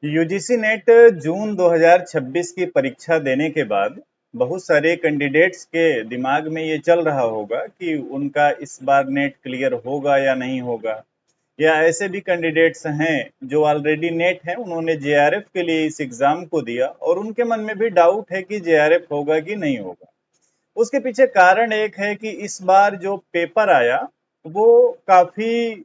UGC net जून 2026 की परीक्षा देने के बाद बहुत सारे कैंडिडेट्स के दिमाग में ये चल रहा होगा कि उनका इस बार नेट क्लियर होगा या नहीं होगा, या ऐसे भी कैंडिडेट्स हैं जो ऑलरेडी नेट है, उन्होंने जेआरएफ के लिए इस एग्जाम को दिया और उनके मन में भी डाउट है कि जेआरएफ होगा कि नहीं होगा। उसके पीछे कारण एक है कि इस बार जो पेपर आया वो काफी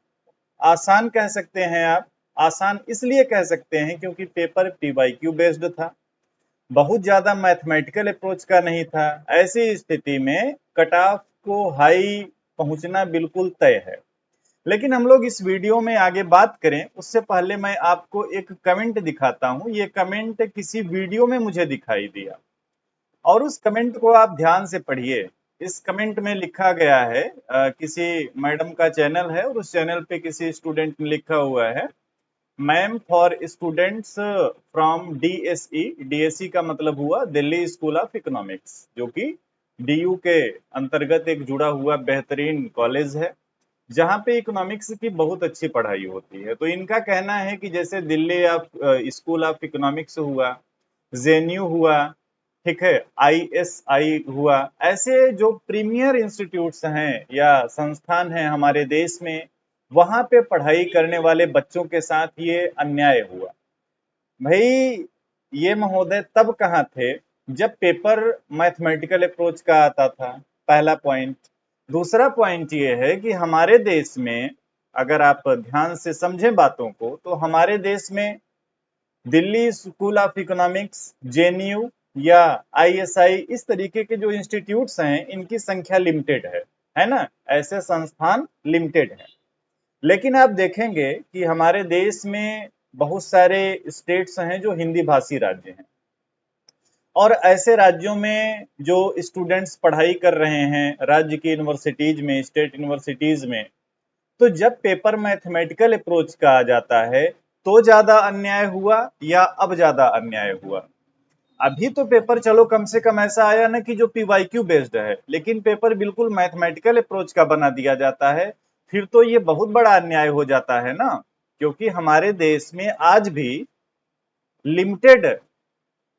आसान कह सकते हैं आप। आसान इसलिए कह सकते हैं क्योंकि पेपर पीवाईक्यू बेस्ड था, बहुत ज्यादा मैथमेटिकल अप्रोच का नहीं था। ऐसी स्थिति में कट ऑफ को हाई पहुंचना बिल्कुल तय है। लेकिन हम लोग इस वीडियो में आगे बात करें उससे पहले मैं आपको एक कमेंट दिखाता हूं। ये कमेंट किसी वीडियो में मुझे दिखाई दिया और उस कमेंट को आप ध्यान से पढ़िए। इस कमेंट में लिखा गया है, किसी मैडम का चैनल है और उस चैनल पे किसी स्टूडेंट ने लिखा हुआ है, ma'am for students from DSE. DSE का मतलब हुआ दिल्ली स्कूल ऑफ इकोनॉमिक्स, जो कि डीयू के अंतर्गत एक जुड़ा हुआ बेहतरीन कॉलेज है जहाँ पे इकोनॉमिक्स की बहुत अच्छी पढ़ाई होती है। तो इनका कहना है कि जैसे Delhi of school of economics हुआ, जेएनयू हुआ, ठीक है, आईएसआई हुआ, ऐसे जो प्रीमियर इंस्टीट्यूट्स हैं या संस्थान हैं हमारे देश में, वहां पे पढ़ाई करने वाले बच्चों के साथ ये अन्याय हुआ। भाई, ये महोदय तब कहाँ थे जब पेपर मैथमेटिकल अप्रोच का आता था, पहला पॉइंट। दूसरा पॉइंट ये है कि हमारे देश में, अगर आप ध्यान से समझें बातों को, तो हमारे देश में Delhi school of economics, JNU या आईएसआई, इस तरीके के जो इंस्टीट्यूट्स हैं इनकी संख्या लिमिटेड है ना। ऐसे संस्थान लिमिटेड हैं। लेकिन आप देखेंगे कि हमारे देश में बहुत सारे स्टेट्स हैं जो हिंदी भाषी राज्य हैं, और ऐसे राज्यों में जो स्टूडेंट्स पढ़ाई कर रहे हैं राज्य की यूनिवर्सिटीज में, स्टेट यूनिवर्सिटीज में, तो जब पेपर मैथमेटिकल अप्रोच का आ जाता है तो ज्यादा अन्याय हुआ या अब ज्यादा अन्याय हुआ? अभी तो पेपर चलो कम से कम ऐसा आया ना कि जो पीवाईक्यू बेस्ड है, लेकिन पेपर बिल्कुल मैथमेटिकल अप्रोच का बना दिया जाता है। फिर तो ये बहुत बड़ा अन्याय हो जाता है ना, क्योंकि हमारे देश में आज भी लिमिटेड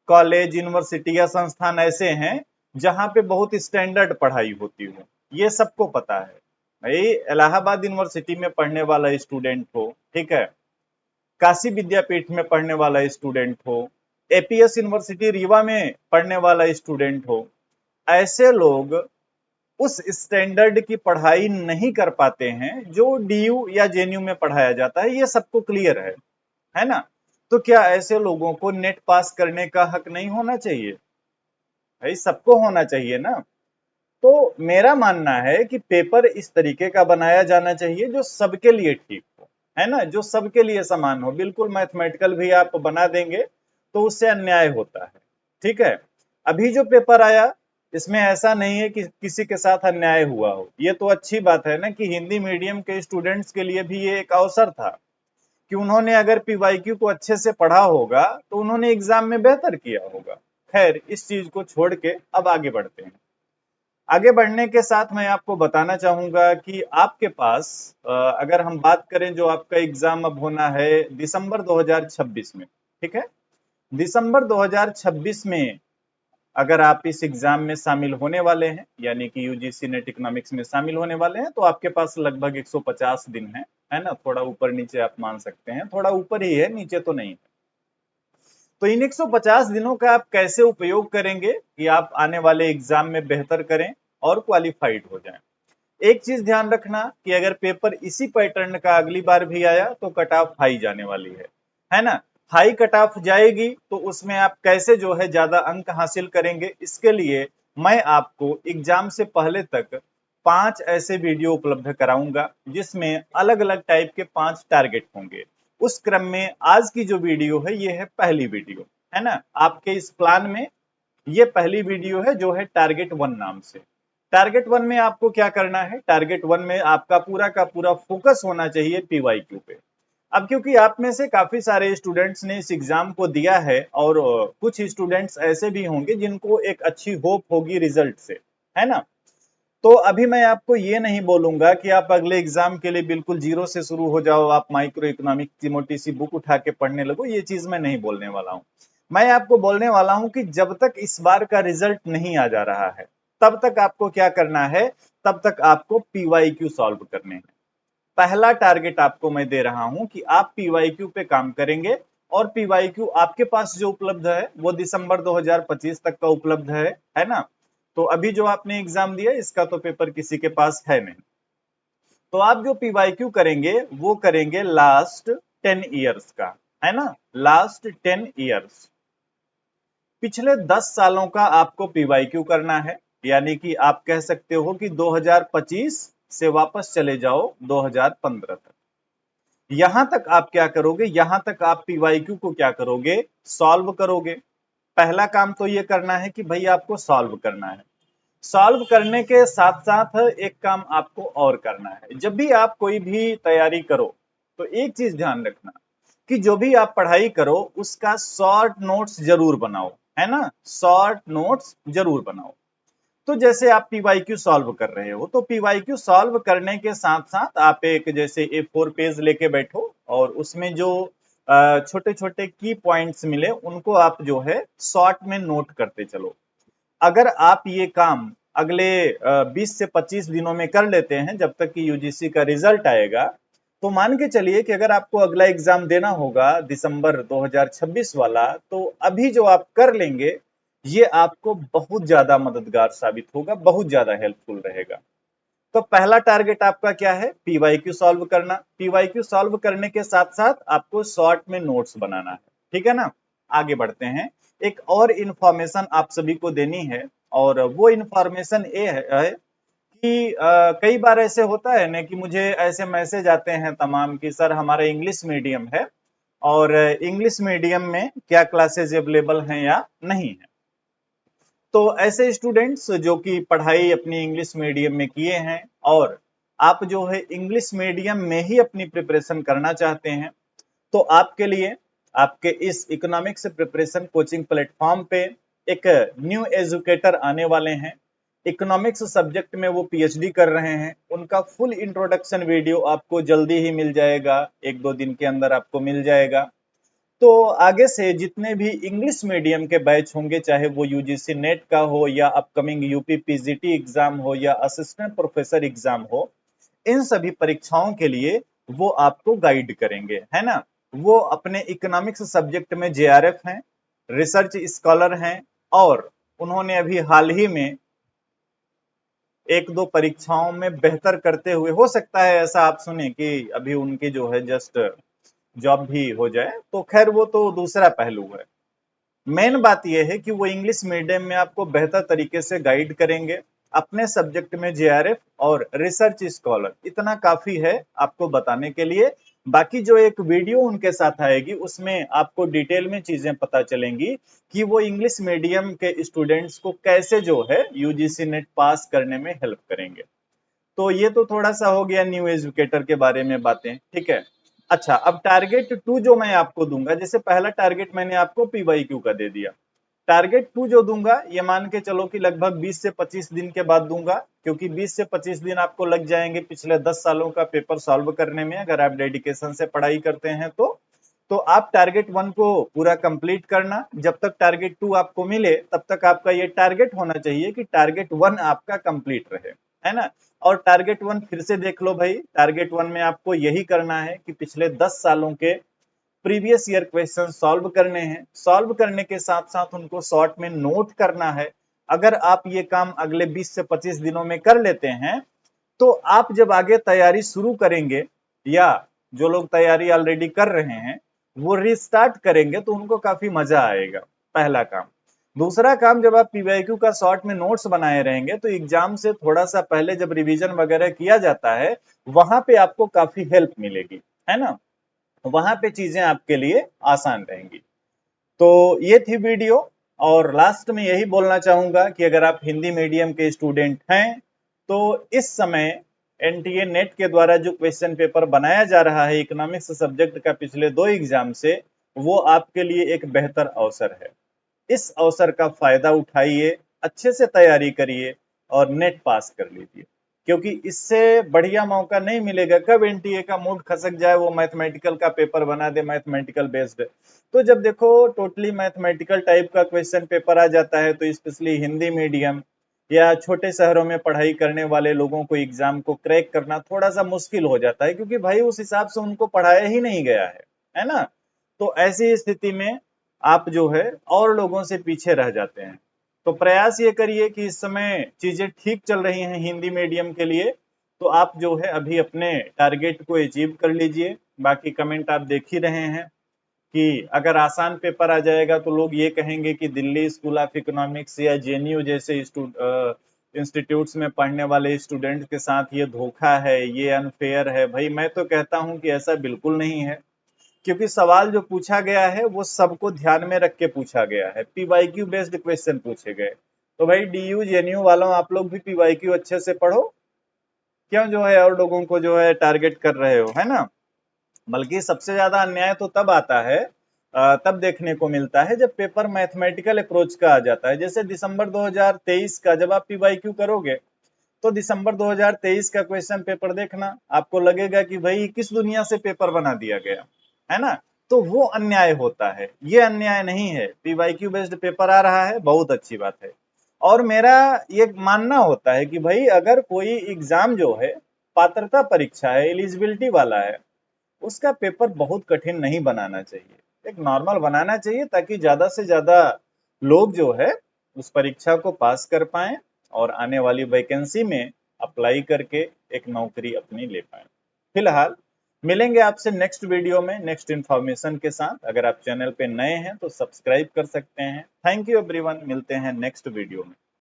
कॉलेज, यूनिवर्सिटी या संस्थान ऐसे हैं जहां पे बहुत स्टैंडर्ड पढ़ाई होती हो। ये सबको पता है। भाई, इलाहाबाद यूनिवर्सिटी में पढ़ने वाला स्टूडेंट हो, ठीक है, काशी विद्यापीठ में पढ़ने वाला स्टूडेंट हो, एपीएस यूनिवर्सिटी रीवा में पढ़ने वाला स्टूडेंट हो, ऐसे लोग उस स्टैंडर्ड की पढ़ाई नहीं कर पाते हैं जो डीयू या जेएनयू में पढ़ाया जाता है। ये सबको क्लियर है ना। तो क्या ऐसे लोगों को नेट पास करने का हक नहीं होना चाहिए? भाई, सबको होना चाहिए ना। तो मेरा मानना है कि पेपर इस तरीके का बनाया जाना चाहिए जो सबके लिए ठीक हो, है ना, जो सबके लिए समान हो। बिल्कुल मैथमेटिकल भी आप बना देंगे तो उससे अन्याय होता है। ठीक है, अभी जो पेपर आया इसमें ऐसा नहीं है कि किसी के साथ अन्याय हुआ हो। ये तो अच्छी बात है ना कि हिंदी मीडियम के स्टूडेंट्स के लिए भी ये एक अवसर था कि उन्होंने अगर पीवाईक्यू को अच्छे से पढ़ा होगा तो उन्होंने एग्जाम में बेहतर किया होगा। खैर, इस चीज को छोड़ के अब आगे बढ़ते हैं। आगे बढ़ने के साथ मैं आपको बताना चाहूंगा कि आपके पास, अगर हम बात करें, जो आपका एग्जाम अब होना है दिसंबर 2026 में, ठीक है, दिसंबर 2026 में अगर आप इस एग्जाम में शामिल होने वाले हैं, यानी कि यूजीसी नेट इकोनॉमिक्स में शामिल होने वाले हैं, तो आपके पास लगभग 150 दिन है ना। थोड़ा ऊपर नीचे आप मान सकते हैं, थोड़ा ऊपर ही है, नीचे तो नहीं है। तो इन 150 दिनों का आप कैसे उपयोग करेंगे कि आप आने वाले एग्जाम में बेहतर करें और क्वालिफाइड हो जाएं? एक चीज ध्यान रखना कि अगर पेपर इसी पैटर्न का अगली बार भी आया तो कट ऑफ हाई जाने वाली है ना। हाई कट ऑफ जाएगी तो उसमें आप कैसे जो है ज्यादा अंक हासिल करेंगे, इसके लिए मैं आपको एग्जाम से पहले तक 5 ऐसे वीडियो उपलब्ध कराऊंगा जिसमें अलग अलग टाइप के 5 टारगेट होंगे। उस क्रम में आज की जो वीडियो है ये है पहली वीडियो, है ना। आपके इस प्लान में ये पहली वीडियो है जो है टारगेट 1 नाम से। टारगेट 1 में आपको क्या करना है? टारगेट 1 में आपका पूरा का पूरा फोकस होना चाहिए पीवाईक्यू पे। अब क्योंकि आप में से काफी सारे स्टूडेंट्स ने इस एग्जाम को दिया है और कुछ स्टूडेंट्स ऐसे भी होंगे जिनको एक अच्छी होप होगी रिजल्ट से, है ना। तो अभी मैं आपको ये नहीं बोलूंगा कि आप अगले एग्जाम के लिए बिल्कुल जीरो से शुरू हो जाओ, आप माइक्रो इकोनॉमिक की मोटी सी बुक उठा के पढ़ने लगो, ये चीज मैं नहीं बोलने वाला हूं। मैं आपको बोलने वाला हूं कि जब तक इस बार का रिजल्ट नहीं आ जा रहा है तब तक आपको क्या करना है, तब तक आपको पीवाईक्यू सॉल्व करने हैं। पहला टारगेट आपको मैं दे रहा हूं कि आप पीवाईक्यू पे काम करेंगे, और पीवाईक्यू आपके पास जो उपलब्ध है वो दिसंबर 2025 तक का उपलब्ध है ना। तो अभी जो आपने एग्जाम दिया इसका तो पेपर किसी के पास है नहीं। तो आप जो पीवाईक्यू करेंगे वो करेंगे लास्ट 10 इयर्स का, है ना, लास्ट 10 इयर्स, पिछले 10 सालों का आपको पीवाईक्यू करना है। यानी कि आप कह सकते हो कि 2025 से वापस चले जाओ 2015 तक। यहां तक आप क्या करोगे, यहां तक आप पीवाईक्यू को क्या करोगे, सॉल्व करोगे। पहला काम तो ये करना है कि भाई आपको सॉल्व करना है। सॉल्व करने के साथ साथ एक काम आपको और करना है। जब भी आप कोई भी तैयारी करो तो एक चीज ध्यान रखना कि जो भी आप पढ़ाई करो उसका शॉर्ट नोट्स जरूर बनाओ, है ना, शॉर्ट नोट्स जरूर बनाओ। तो जैसे आप पीवाईक्यू सॉल्व कर रहे हो तो पीवाईक्यू सॉल्व करने के साथ साथ आप एक जैसे A4 पेज लेके बैठो, और उसमें जो छोटे छोटे की पॉइंट्स मिले उनको आप जो है शॉर्ट में नोट करते चलो। अगर आप ये काम अगले 20 से 25 दिनों में कर लेते हैं जब तक कि यूजीसी का रिजल्ट आएगा, तो मान के चलिए कि अगर आपको अगला एग्जाम देना होगा दिसंबर 2026 वाला, तो अभी जो आप कर लेंगे ये आपको बहुत ज्यादा मददगार साबित होगा, बहुत ज्यादा हेल्पफुल रहेगा। तो पहला टारगेट आपका क्या है, पीवाईक्यू सॉल्व करना। पीवाईक्यू सॉल्व करने के साथ साथ आपको शॉर्ट में नोट्स बनाना है, ठीक है ना। आगे बढ़ते हैं। एक और इंफॉर्मेशन आप सभी को देनी है, और वो इंफॉर्मेशन ये है कि कई बार ऐसे होता है ना कि मुझे ऐसे मैसेज आते हैं तमाम कि सर हमारा इंग्लिश मीडियम है, और इंग्लिश मीडियम में क्या क्लासेज अवेलेबल हैं या नहीं है। तो ऐसे स्टूडेंट्स जो कि पढ़ाई अपनी इंग्लिश मीडियम में किए हैं, और आप जो है इंग्लिश मीडियम में ही अपनी प्रिपरेशन करना चाहते हैं, तो आपके लिए आपके इस इकोनॉमिक्स प्रिपरेशन कोचिंग प्लेटफॉर्म पे एक न्यू एजुकेटर आने वाले हैं। इकोनॉमिक्स सब्जेक्ट में वो पीएचडी कर रहे हैं, उनका फुल इंट्रोडक्शन वीडियो आपको जल्दी ही मिल जाएगा, एक दो दिन के अंदर आपको मिल जाएगा। तो आगे से जितने भी इंग्लिश मीडियम के बैच होंगे, चाहे वो यूजीसी नेट का हो या अपकमिंग यूपी पीजीटी एग्जाम हो या असिस्टेंट प्रोफेसर एग्जाम हो, इन सभी परीक्षाओं के लिए वो आपको गाइड करेंगे, है ना। वो अपने इकोनॉमिक्स सब्जेक्ट में जेआरएफ हैं, रिसर्च स्कॉलर हैं, और उन्होंने अभी हाल ही में एक दो परीक्षाओं में बेहतर करते हुए, हो सकता है ऐसा आप सुने कि अभी उनकी जो है जस्ट जॉब भी हो जाए, तो खैर वो तो दूसरा पहलू है। मेन बात यह है कि वो इंग्लिश मीडियम में आपको बेहतर तरीके से गाइड करेंगे, अपने सब्जेक्ट में जेआरएफ और रिसर्च स्कॉलर, इतना काफी है आपको बताने के लिए। बाकी जो एक वीडियो उनके साथ आएगी उसमें आपको डिटेल में चीजें पता चलेंगी कि वो इंग्लिश मीडियम के स्टूडेंट्स को कैसे जो है यूजीसी नेट पास करने में हेल्प करेंगे। तो ये तो थोड़ा सा हो गया न्यू एजुकेटर के बारे में बातें, ठीक है। अच्छा, अब टारगेट 2 जो मैं आपको दूंगा, जैसे पहला टारगेट मैंने आपको पीवाईक्यू का दे दिया, टारगेट 2 जो दूंगा ये मान के चलो कि लगभग 20 से 25 दिन के बाद दूंगा, क्योंकि 20 से 25 दिन आपको लग जाएंगे पिछले 10 सालों का पेपर सॉल्व करने में, अगर आप डेडिकेशन से पढ़ाई करते हैं तो आप टारगेट 1 को पूरा कंप्लीट करना। जब तक टारगेट 2 आपको मिले तब तक आपका ये टारगेट होना चाहिए कि टारगेट 1 आपका कंप्लीट रहे, है ना। और टारगेट 1 फिर से देख लो भाई, टारगेट 1 में आपको यही करना है कि पिछले 10 सालों के प्रीवियस ईयर क्वेश्चन सॉल्व करने हैं। सॉल्व करने के साथ साथ उनको शॉर्ट में नोट करना है। अगर आप ये काम अगले 20 से 25 दिनों में कर लेते हैं, तो आप जब आगे तैयारी शुरू करेंगे, या जो लोग तैयारी ऑलरेडी कर रहे हैं वो रिस्टार्ट करेंगे, तो उनको काफी मजा आएगा, पहला काम। दूसरा काम, जब आप पीवाईक्यू का शॉर्ट में नोट्स बनाए रहेंगे तो एग्जाम से थोड़ा सा पहले जब रिवीजन वगैरह किया जाता है वहां पे आपको काफी हेल्प मिलेगी, है ना, वहां पे चीजें आपके लिए आसान रहेंगी। तो ये थी वीडियो, और लास्ट में यही बोलना चाहूंगा कि अगर आप हिंदी मीडियम के स्टूडेंट हैं तो इस समय एनटीए नेट के द्वारा जो क्वेश्चन पेपर बनाया जा रहा है इकोनॉमिक्स सब्जेक्ट का पिछले 2 एग्जाम से, वो आपके लिए एक बेहतर अवसर है। इस अवसर का फायदा उठाइए, अच्छे से तैयारी करिए, और नेट पास कर लीजिए, क्योंकि इससे बढ़िया मौका नहीं मिलेगा। कब एनटीए का मूड खसक जाए, वो मैथमेटिकल का पेपर बना दे मैथमेटिकल बेस्ड। तो जब देखो टोटली मैथमेटिकल टाइप का क्वेश्चन पेपर आ जाता है, तो स्पेशली हिंदी मीडियम या छोटे शहरों में पढ़ाई करने वाले लोगों को एग्जाम को क्रैक करना थोड़ा सा मुश्किल हो जाता है, क्योंकि भाई उस हिसाब से उनको पढ़ाया ही नहीं गया है ना। तो ऐसी स्थिति में आप जो है और लोगों से पीछे रह जाते हैं। तो प्रयास ये करिए कि इस समय चीजें ठीक चल रही हैं हिंदी मीडियम के लिए, तो आप जो है अभी अपने टारगेट को अचीव कर लीजिए। बाकी कमेंट आप देख ही रहे हैं कि अगर आसान पेपर आ जाएगा तो लोग ये कहेंगे कि दिल्ली स्कूल ऑफ इकोनॉमिक्स या जेएनयू जैसे इंस्टीट्यूट्स में पढ़ने वाले स्टूडेंट के साथ ये धोखा है, ये अनफेयर है। भाई मैं तो कहता हूं कि ऐसा बिल्कुल नहीं है, क्योंकि सवाल जो पूछा गया है वो सबको ध्यान में रख के पूछा गया है, पीवाईक्यू बेस्ड क्वेश्चन पूछे गए। तो भाई डीयू जेएनयू वालों, आप लोग भी पीवाईक्यू अच्छे से पढ़ो, क्यों जो है और लोगों को जो है टारगेट कर रहे हो, है ना। बल्कि सबसे ज्यादा अन्याय तो तब आता है, तब देखने को मिलता है जब पेपर मैथमेटिकल अप्रोच का आ जाता है। जैसे दिसंबर 2023 का जब आप पीवाईक्यू करोगे, तो दिसंबर 2023 का क्वेश्चन पेपर देखना, आपको लगेगा कि भाई किस दुनिया से पेपर बना दिया गया, है ना। तो वो अन्याय होता है, ये अन्याय नहीं है। पीवाईक्यू बेस्ड पेपर आ रहा है, बहुत अच्छी बात है। और मेरा ये मानना होता है कि भाई अगर कोई एग्जाम जो है पात्रता परीक्षा है, एलिजिबिलिटी वाला है, उसका पेपर बहुत कठिन नहीं बनाना चाहिए, एक नॉर्मल बनाना चाहिए, ताकि ज्यादा से ज्यादा लोग जो है उस परीक्षा को पास कर पाएं और आने वाली वैकेंसी में अप्लाई करके एक नौकरी अपनी ले पाएं। फिलहाल मिलेंगे आपसे नेक्स्ट वीडियो में नेक्स्ट इंफॉर्मेशन के साथ। अगर आप चैनल पे नए हैं तो सब्सक्राइब कर सकते हैं। थैंक यू एवरीवन, मिलते हैं नेक्स्ट वीडियो में।